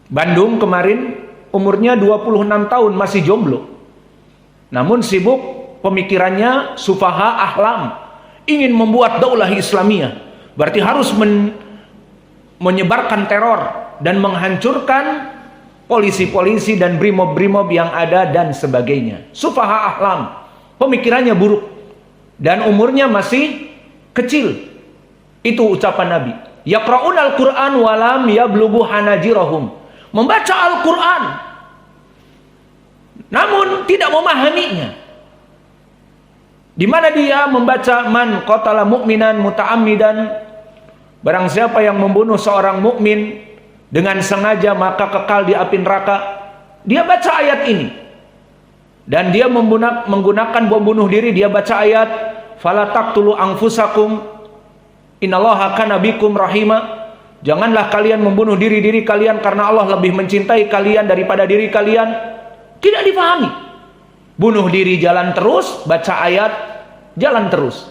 Bandung kemarin umurnya 26 tahun masih jomblo. Namun sibuk pemikirannya sufaha ahlam, ingin membuat daulah Islamiyah. Berarti harus menyebarkan teror dan menghancurkan polisi-polisi dan brimob-brimob yang ada dan sebagainya. Sufaha ahlam, pemikirannya buruk dan umurnya masih kecil. Itu ucapan Nabi. Yaqra'unal Qur'an walam yablughu hanajirahum. Membaca Al-Quran namun tidak memahaminya. Di mana dia membaca man qatala mu'minan muta'ammidan, barang siapa yang membunuh seorang mukmin dengan sengaja maka kekal di api neraka. Dia baca ayat ini dan dia menggunakan bom bunuh diri. Dia baca ayat fala taqtulu anfusakum innallaha kana bikum rahima. Janganlah kalian membunuh diri-diri kalian karena Allah lebih mencintai kalian daripada diri kalian. Tidak dipahami. Bunuh diri jalan terus, baca ayat jalan terus.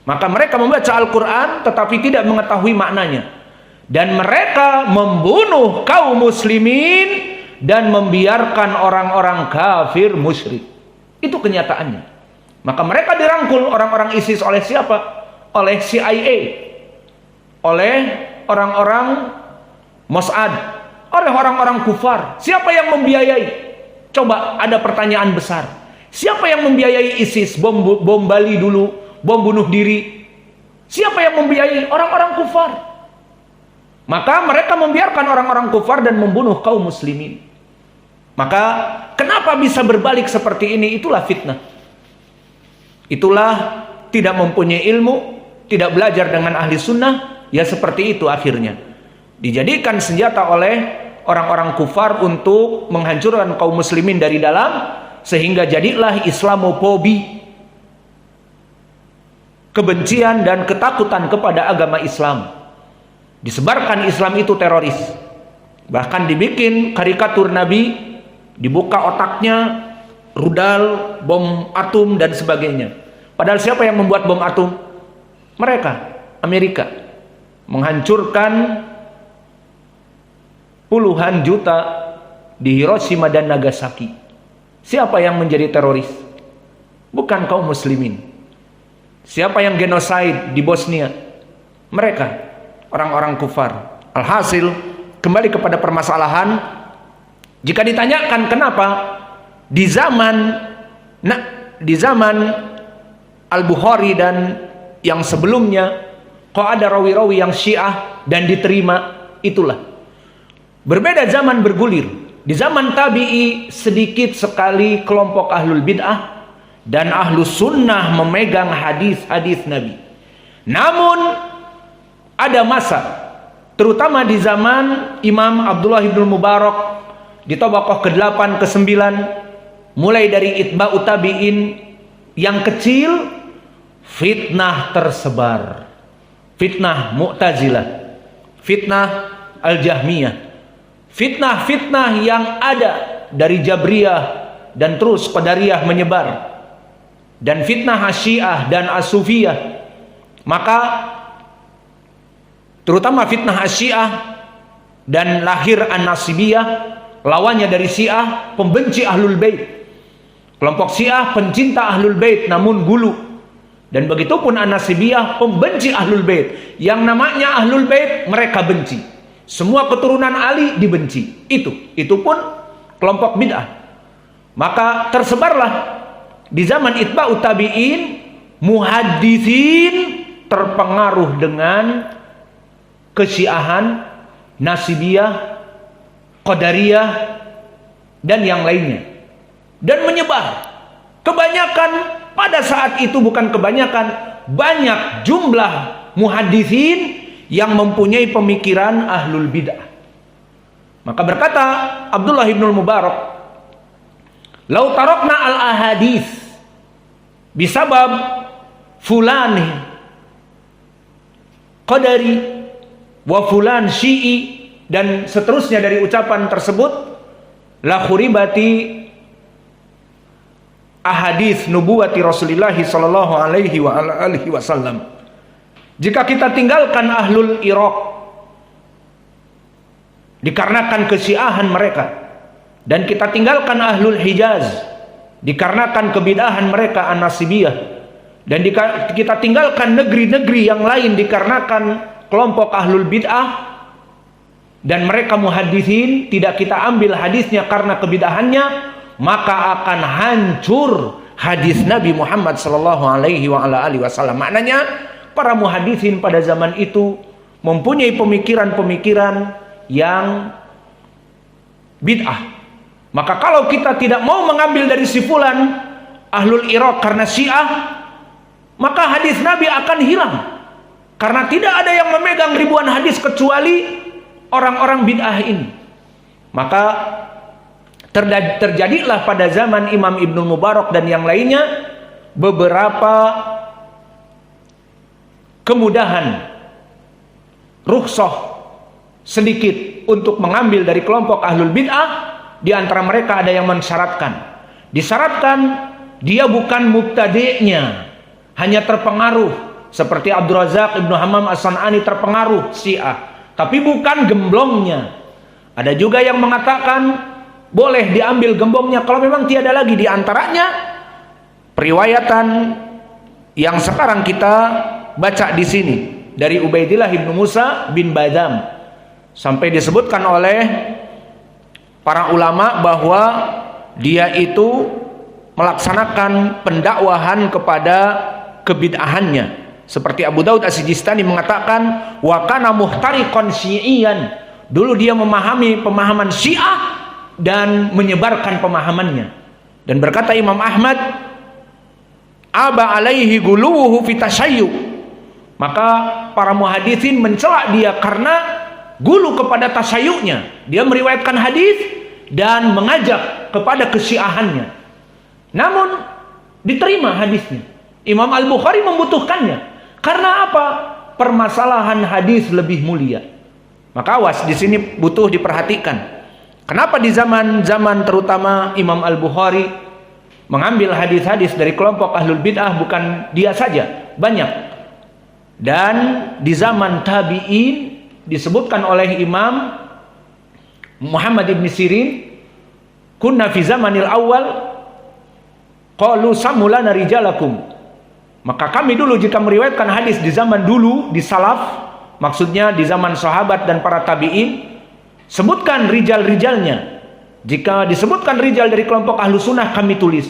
Maka mereka membaca Al-Quran tetapi tidak mengetahui maknanya. Dan mereka membunuh kaum muslimin dan membiarkan orang-orang kafir musyrik. Itu kenyataannya. Maka mereka dirangkul orang-orang ISIS oleh siapa? Oleh CIA, oleh orang-orang Mossad, oleh orang-orang kufar. Siapa yang membiayai? Coba ada pertanyaan besar. Siapa yang membiayai ISIS? Bom Bali dulu, bom bunuh diri. Siapa yang membiayai? Orang-orang kufar. Maka mereka membiarkan orang-orang kufar dan membunuh kaum muslimin. Maka kenapa bisa berbalik seperti ini? Itulah fitnah. Itulah tidak mempunyai ilmu, tidak belajar dengan ahli sunnah. Ya seperti itu akhirnya. Dijadikan senjata oleh orang-orang kufar untuk menghancurkan kaum muslimin dari dalam. Sehingga jadilah Islamofobi, kebencian dan ketakutan kepada agama Islam. Disebarkan Islam itu teroris. Bahkan dibikin karikatur Nabi, dibuka otaknya, rudal, bom atom dan sebagainya. Padahal siapa yang membuat bom atom? Mereka, Amerika. Menghancurkan puluhan juta di Hiroshima dan Nagasaki. Siapa yang menjadi teroris? Bukan kaum muslimin. Siapa yang genosid di Bosnia? Mereka, orang-orang kufar. Alhasil, kembali kepada permasalahan. Jika ditanyakan kenapa di zaman Al-Bukhari dan yang sebelumnya kok ada rawi-rawi yang Syiah dan diterima, itulah. Berbeda zaman bergulir. Di zaman tabi'i sedikit sekali kelompok ahlul bid'ah dan ahlus sunnah memegang hadis-hadis Nabi. Namun ada masa, terutama di zaman Imam Abdullah ibn Mubarak di tabaqah ke-8 ke-9, mulai dari itba'ut tabi'in yang kecil, fitnah tersebar. Fitnah Mu'tazilah, fitnah Al-Jahmiyah, fitnah-fitnah yang ada dari Jabriyah dan terus Qadariyah menyebar, dan fitnah Syiah dan As-Sufiyah. Maka terutama fitnah Syiah dan lahir An-Nasibiyah, lawannya dari Syiah, pembenci Ahlul Bait. Kelompok Syiah pencinta Ahlul Bait namun gulu. Dan begitu pun An-Nasibiyah pembenci Ahlul Bait. Yang namanya Ahlul Bait mereka benci. Semua keturunan Ali dibenci. Itu pun kelompok bid'ah. Maka tersebarlah di zaman itba'ut tabi'in, muhaditsin terpengaruh dengan kesyiahan, Nasibiyah, Qadariyah dan yang lainnya, dan menyebar. Kebanyakan pada saat itu, bukan kebanyakan, banyak jumlah muhaditsin yang mempunyai pemikiran ahlul bid'ah. Maka berkata Abdullah ibn Mubarak, "Lau tarakna al-ahadits bisabab fulan Qadari wa fulan Syi'i," dan seterusnya dari ucapan tersebut, la khuribati ahadits nubuwati Rasulullah sallallahu alaihi wa alihi wasallam. Jika kita tinggalkan ahlul Iraq, dikarenakan kesyiahan mereka, dan kita tinggalkan ahlul Hijaz dikarenakan kebid'ahan mereka an-Nasibiyah, dan kita tinggalkan negeri-negeri yang lain dikarenakan kelompok ahlul bid'ah, dan mereka muhaditsin tidak kita ambil hadisnya karena kebid'ahannya, maka akan hancur hadis Nabi Muhammad sallallahu alaihi wasallam. Maknanya para muhaditsin pada zaman itu mempunyai pemikiran-pemikiran yang bid'ah. Maka kalau kita tidak mau mengambil dari si fulan ahlul Iraq karena Syiah, maka hadis Nabi akan hilang. Karena tidak ada yang memegang ribuan hadis kecuali orang-orang bid'ah ini. Maka terjadilah pada zaman Imam Ibnu Mubarak dan yang lainnya beberapa kemudahan, rukhsah sedikit untuk mengambil dari kelompok ahlul bid'ah. Di antara mereka ada yang disyaratkan dia bukan mubtadi'nya, hanya terpengaruh, seperti Abdul Razak Ibnu Hammam As-San'ani terpengaruh Syiah, tapi bukan gemblongnya. Ada juga yang mengatakan boleh diambil gembongnya kalau memang tiada lagi. Di antaranya periwayatan yang sekarang kita baca di sini dari Ubaidillah ibnu Musa bin Badam, sampai disebutkan oleh para ulama bahwa dia itu melaksanakan pendakwahan kepada kebid'ahannya. Seperti Abu Daud As-Sijistani mengatakan, wa kana muhtariqan syi'iyan. Dulu dia memahami pemahaman Syiah dan menyebarkan pemahamannya. Dan berkata Imam Ahmad, aba alaihi guluhu fi tasyayyu. Maka para muhaditsin mencela dia karena gulu kepada tasayyu'nya. Dia meriwayatkan hadis dan mengajak kepada kesyiahannya. Namun diterima hadisnya. Imam Al-Bukhari membutuhkannya. Karena apa? Permasalahan hadis lebih mulia. Maka awas, di sini butuh diperhatikan. Kenapa di zaman-zaman terutama Imam Al-Bukhari mengambil hadis-hadis dari kelompok ahlul bid'ah? Bukan dia saja, banyak. Dan di zaman tabi'in disebutkan oleh Imam Muhammad ibn Sirin, kunna fi zamanil awal qalu samulana rijalakum. Maka kami dulu jika meriwayatkan hadis di zaman dulu, di salaf, maksudnya di zaman sahabat dan para tabi'in, sebutkan rijal-rijalnya. Jika disebutkan rijal dari kelompok ahlu sunnah, kami tulis.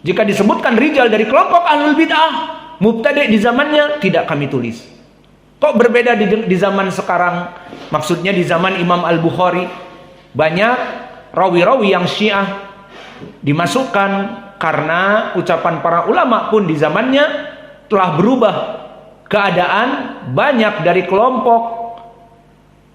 Jika disebutkan rijal dari kelompok ahlul bid'ah, mubtadi' di zamannya, tidak kami tulis. Kok berbeda di zaman sekarang? Maksudnya di zaman Imam Al-Bukhari banyak rawi-rawi yang Syiah dimasukkan karena ucapan para ulama pun di zamannya telah berubah keadaan. Banyak dari kelompok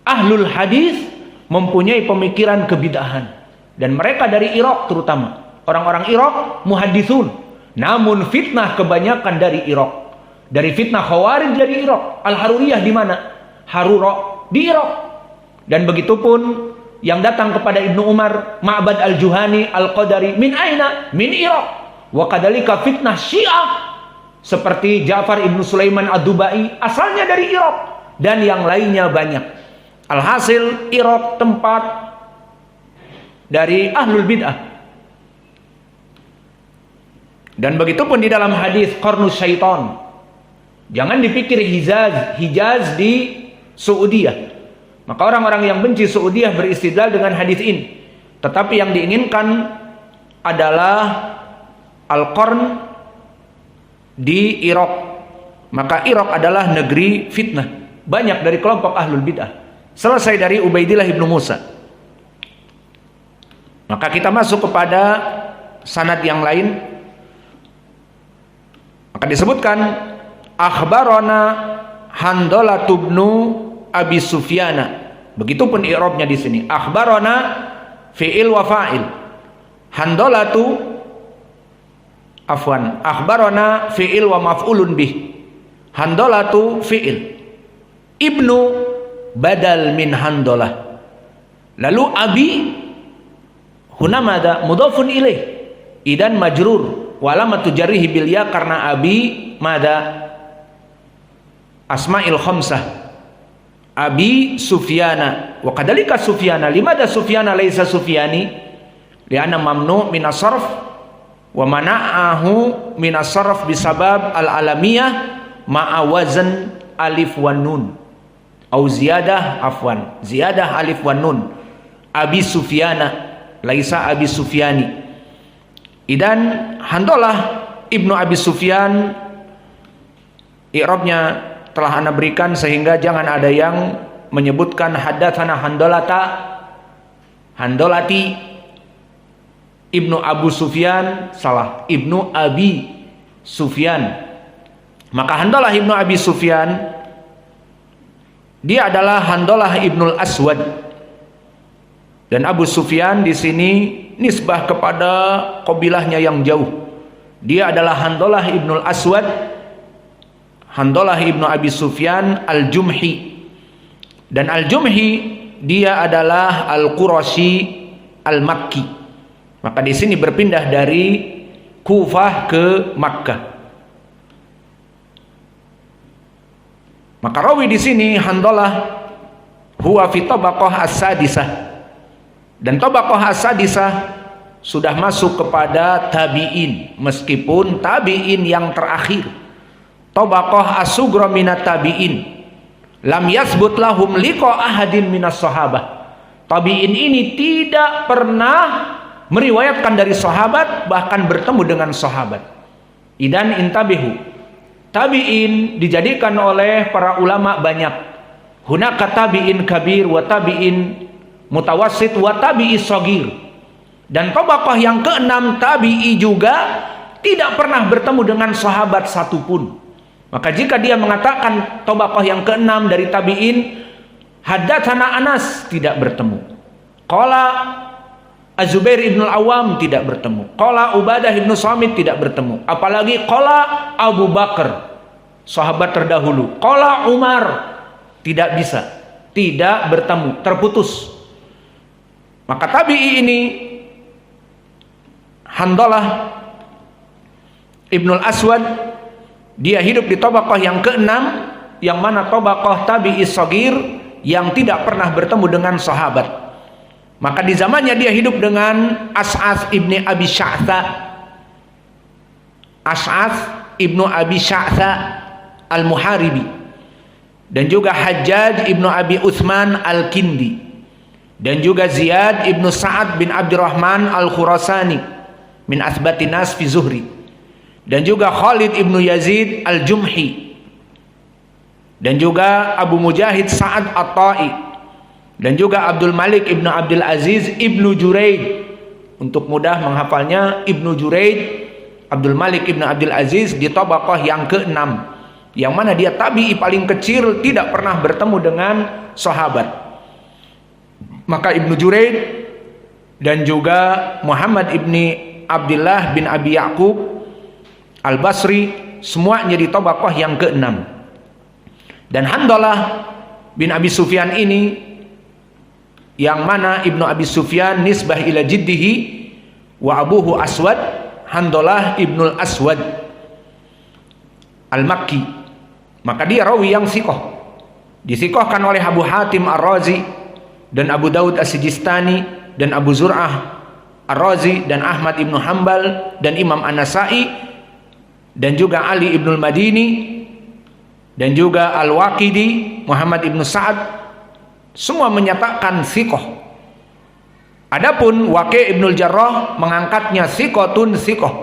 ahlul hadis mempunyai pemikiran kebid'ahan, dan mereka dari Irak terutama. Orang-orang Irak muhaddisun, namun fitnah kebanyakan dari Irak. Dari fitnah Khawarij dari Irak. Al-Haruriyah di mana? Harura di Irak. Dan begitupun yang datang kepada Ibnu Umar, Ma'bad al-Juhani al-Qadari, min aina? Min Irak. Wa kadalika fitnah Syiah seperti Ja'far ibnu Sulaiman ad-Dubai, asalnya dari Irak, dan yang lainnya banyak. Alhasil Irak tempat dari ahlul bid'ah. Dan begitupun di dalam hadis qarnus syaitan. Jangan dipikir Hijaz di Saudiyah. Maka orang-orang yang benci Saudiyah beristidlal dengan hadis ini. Tetapi yang diinginkan adalah Al-Qarn di Irak. Maka Irak adalah negeri fitnah. Banyak dari kelompok ahlul bid'ah. Selesai dari Ubaidillah ibnu Musa. Maka kita masuk kepada sanad yang lain. Maka disebutkan akhbarana Handalah ibnu Abi Sufyana. Begitupun i'rabnya di sini. Akhbarana fi'il wa fa'il. Handalatu afwan. Akhbarana fi'il wa maf'ulun bih. Handalatu fi'il. Ibnu badal min Handalah. Lalu Abi huna mada mudhafun ilaih. Idan majrur. Wa alamatu jarrihi bil ya karena Abi mada Asma'il khamsah. Abi Sufyana wa kadzalika Sufyana. Limada Sufyana laisa Sufyani? Li'anna mamnu' min as-sarf wa mana'ahu min as-sarf bisabab al-alamiyah ma'a wazn alif wan nun. Au ziyadah alif wan nun. Abi Sufyana laisa Abi Sufyani. Idan Handalah ibnu Abi Sufyan, i'rabnya telah ana berikan sehingga jangan ada yang menyebutkan hadatsana Handolati ibnu Abu Sufyan, salah, ibnu Abi Sufyan. Maka Handalah ibnu Abi Sufyan dia adalah Handalah ibnul Aswad. Dan Abu Sufyan di sini nisbah kepada qabilahnya yang jauh. Dia adalah Handalah ibnul Aswad, Handalah ibnu Abi Sufyan al-Jumhi. Dan al-Jumhi dia adalah al-Qurashi al-Makki. Maka di sini berpindah dari Kufah ke Makkah. Maka rawi di sini Handalah huwa fi tabaqah as-sadisah. Dan tabaqah as-sadisah sudah masuk kepada tabi'in, meskipun tabi'in yang terakhir. Tabaqah as-sughra minat tabi'in lam yasbut lahum liqa ahadin minas sahabah. Tabi'in ini tidak pernah meriwayatkan dari sahabat, bahkan bertemu dengan sahabat. Idan intabihu, tabi'in dijadikan oleh para ulama banyak. Hunaka tabi'in kabir wa tabi'in mutawassit wa tabi'i shagir. Dan tabaqah yang keenam tabi'i juga tidak pernah bertemu dengan sahabat satupun. Maka jika dia mengatakan tabaqah yang keenam dari tabi'in, haddatsana Anas, tidak bertemu. Qala Az-Zubair ibn al-Awwam, tidak bertemu. Qala Ubadah ibn Samit, tidak bertemu. Apalagi qala Abu Bakar, sahabat terdahulu. Qala Umar, tidak bisa, tidak bertemu, terputus. Maka tabi'i ini Handalah ibnul Aswad, dia hidup di tabaqah yang keenam, yang mana tabaqah tabi'i shagir yang tidak pernah bertemu dengan sahabat. Maka di zamannya dia hidup dengan As'as ibni Abi Sya'tha. As'as ibnu Abi Sya'tha al-Muharibi. Dan juga Hajjaj ibnu Abi Uthman al-Kindi. Dan juga Ziyad ibnu Sa'ad bin Abdurrahman al-Khurasani min athbatin nas fi Zuhri. Dan juga Khalid ibnu Yazid al-Jumhi. Dan juga Abu Mujahid Sa'ad at-Ta'i. Dan juga Abdul Malik ibnu Abdul Aziz ibnu Juraid. Untuk mudah menghafalnya, ibnu Juraid Abdul Malik ibnu Abdul Aziz di tabaqah yang keenam, yang mana dia tabi'i paling kecil, tidak pernah bertemu dengan sahabat. Maka Ibnu Juraid dan juga Muhammad ibni Abdullah bin Abi Ya'qub Al-Basri semuanya di tabaqah yang keenam. Dan Handalah bin Abi Sufyan ini, yang mana Ibnu Abi Sufyan nisbah ila jiddihi wa abuhu Aswad, Handalah ibnul Aswad Al-Makki. Maka dia rawi yang siqah, disikohkan oleh Abu Hatim Ar-Razi dan Abu Daud As-Sijistani dan Abu Zur'ah Ar-Razi dan Ahmad ibnu Hanbal dan Imam An-Nasai dan juga Ali ibnul Madini dan juga Al-Waqidi Muhammad ibnu Sa'ad, semua menyatakan siqah. Adapun Waqi' ibnul Jarrah mengangkatnya siqatun siqah.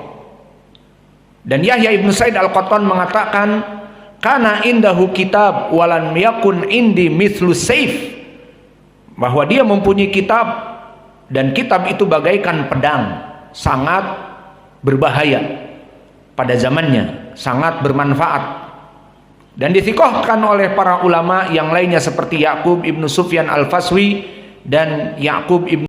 Dan Yahya ibnu Sa'id Al-Qattan mengatakan kana indahu kitab walan yakun indi mithlu sayf, bahwa dia mempunyai kitab dan kitab itu bagaikan pedang, sangat berbahaya pada zamannya, sangat bermanfaat. Dan disikohkan oleh para ulama yang lainnya seperti Ya'qub ibnu Sufyan al-Faswi dan Ya'qub ibnu